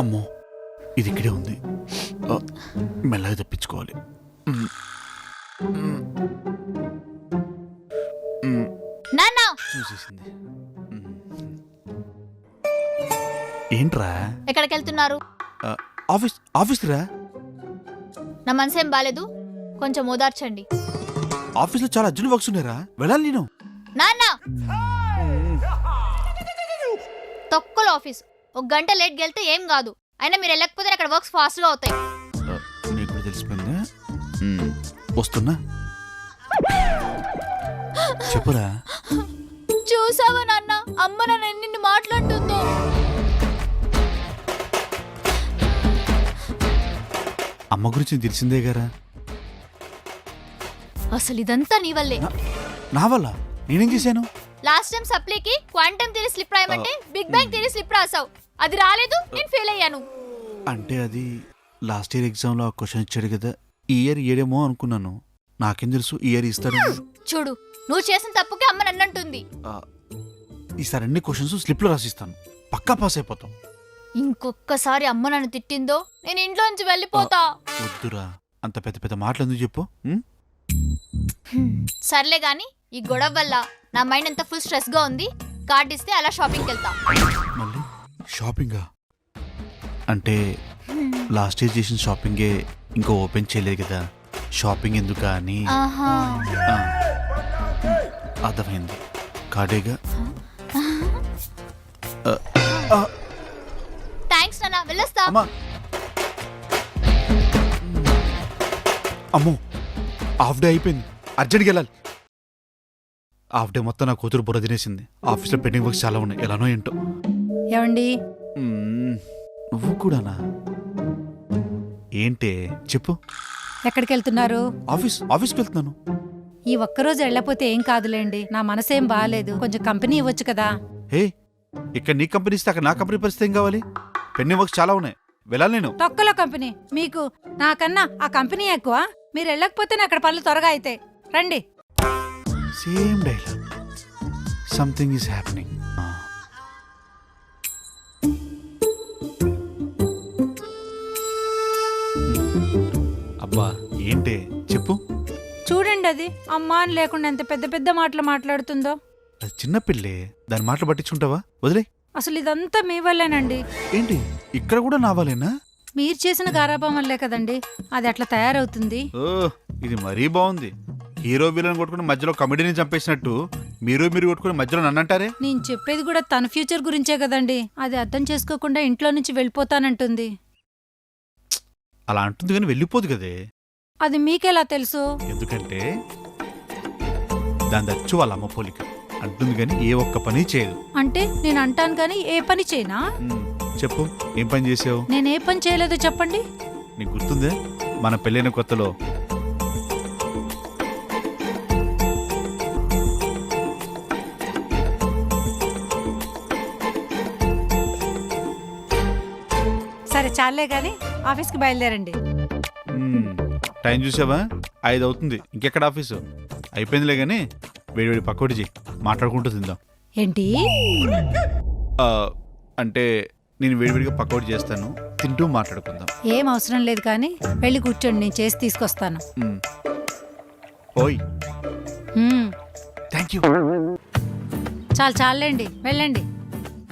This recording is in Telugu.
అమ్మో ఇది ఇక్కడే ఉంది. మెల్లగా తెప్పించుకోవాలి. నాన్న చూసేసింది. ఏంట్రా? ఎక్కడికి వెళ్తున్నారు? ఆఫీస్కి రా. నా మనసేం బాలేదు, కొంచెం ఓదార్చండి. ఆఫీస్లో చాలా అర్జెంట్ వర్క్స్ ఉన్నారా, వెళ్ళాలి నేను. నాన్న తొక్కల ఆఫీస్, 1 గంట లేట్ వెళ్తే ఏం కాదు. అయినా మీరు వెళ్ళకపోతే అక్కడ వర్క్స్ ఫాస్ట్గా అవుతాయి. నీకు కూడా తెలిసిపోయిందా? వస్తున్నా, చెప్పురా. చూసావా నాన్న, అమ్మ నన్ను ఎన్ని మాట్లాడుతుందో. అమ్మ గురించి తెలిసిందే గారా. అసలు ఇదంతా నీ వల్లే. నా వల్ల? నేనేం చేశాను? లాస్ట్ టైం సప్లీకి క్వాంటమ్ థియరీ స్లిప్ రాయమంటే బిగ్ బ్యాంగ్ థియరీ స్లిప్ రాసావు. అది రాలేదు, నేను ఫెయిల్ అయ్యాను. అంటే అది లాస్ట్ ఇయర్ ఎగ్జామ్లో ఆ క్వశ్చన్ ఇచ్చాడు కదా, ఈ ఇయర్ ఇయ్యడేమో అనుకున్నాను. నాకేం తెలుసు ఈ ఇయర్ ఇస్తాడేమో. చూడు, నువ్వు చేసిన తప్పుకి అమ్మ నన్నంటుంది. ఈసారి అన్ని క్వశ్చన్స్ స్లిప్లో రాసిస్తాను, పక్కా పాస్ అయిపోతాం. ఇంకొక్కసారి అమ్మ నన్ను తిట్టిందో నేను ఇంట్లో నుంచి వెళ్ళిపోతా. వద్దురా, అంత పెద్ద పెద్ద మాటలు ఎందుకు చెప్పు. సర్లే గాని, ఈ గొడవ వల్ల నా మైండ్ అంతా ఫుల్ స్ట్రెస్ గా ఉంది. కార్డ్ ఇస్తే అలా షాపింగ్కి వెళ్తా. మళ్ళీ షాపింగా? అంటే లాస్ట్ ఇయర్ చేసిన షాపింగే ఇంకా ఓపెన్ చేయలేదు కదా, షాపింగ్ ఎందుకా అని. అర్థమైంది, కార్డేగా. థ్యాంక్స్ నాన్న, వెళ్ళొస్తా. అమ్మో, హాఫ్ డే అయిపోయింది, అర్జెంట్కి వెళ్ళాలి. హాఫ్ డే మొత్తం నా కూతురు బుర్ర తినేసింది. ఆఫీస్లో పెండింగ్ వర్క్స్ చాలా ఉన్నాయి, ఎలానో ఏంటో. ఏమండి, నువ్వు కూడానా? ఏంటే చెప్పు. ఎక్కడికి వెళ్తున్నారు? ఆఫీస్కి వెళ్తున్నాను. ఈ ఒక్కరోజు వెళ్ళపోతే ఏం కాదులేండి, నా మనసేం బాగాలేదు, కొంచెం కంపెనీ ఇవ్వచ్చు కదా. హే, ఇక్కడ నీ కంపెనీ ఇస్తే అక్కడ నా కంపెనీ పరిస్థితి ఏం కావాలి? పెండింగ్ వర్క్స్ చాలా ఉన్నాయి, వెళ్ళాలి నేను. తొక్కలో కంపెనీ మీకు, నాకన్నా ఆ కంపెనీ ఎక్కువ. మీరు వెళ్ళకపోతే అక్కడ పనులు త్వరగా అయితే రండి. Same dialogue, something is happening. అబ్బా ఏంటే చెప్పు. చూడండి, అది అమ్మా అని లేకుండా ఎంత పెద్ద పెద్ద మాటలు మాట్లాడుతుందో. అది చిన్న పిల్లే, దాని మాటలు పట్టించుకుంటావా? వదిలే. అసలు ఇదంతా మీ వల్లేనండి. ఏంటి ఇక్కడ కూడా నావాలేనా? మీరు చేసిన గారాబం వల్లే కదండి అది అట్లా తయారవుతుంది. ఓ, ఇది మరీ బాగుంది. హీరో విలన్ కొట్టుకుని మధ్యలో కమెడీని చంపేసినట్టు మీరు కొట్టుకుని మధ్యలో నన్నంటారే. నేను చెప్పేది కూడా తన ఫ్యూచర్ గురించే కదండి. అది అర్థం చేసుకోకుండా ఇంట్లో నుంచి వెళ్ళిపోతానంటుంది. అలా అంటుంది కానీ వెళ్ళిపోదు కదే. అది మీకెలా తెలుసు? ఎందుకంటే దాని దచ్చు వాళ్ళ అమ్మ పోలిక. అంటుంది కానీ ఏ ఒక్క పని చేయదు. అంటే నేను అంటాను కానీ ఏ పని చేయనా? చెప్పు, ఏం పని చేసావు? నేనే పని చేయలేదో చెప్పండి. నీకు గుర్తుందే, మన పెళ్ళైన కొత్తలో సరే చాలే గాని ఆఫీస్కి బయలుదేరండి. టైం చూసావా? 5 అవుతుంది, ఇంకెక్కడ ఆఫీసు? అయిపోయిందిలే గాని వేడివేడి పకోడీ చెయ్యి, మాట్లాడుకుంటూ తిందాం. ఏంటి? అంటే నేను వేడివేడిగా పకోడీ చేస్తాను, తింటూ మాట్లాడుకుందాం. ఏం అవసరం లేదు కానీ వెళ్ళి కూర్చోండి, నేను చేసి తీసుకొస్తాను. ఓయ్, థ్యాంక్ యూ. చాలండి, వెళ్ళండి.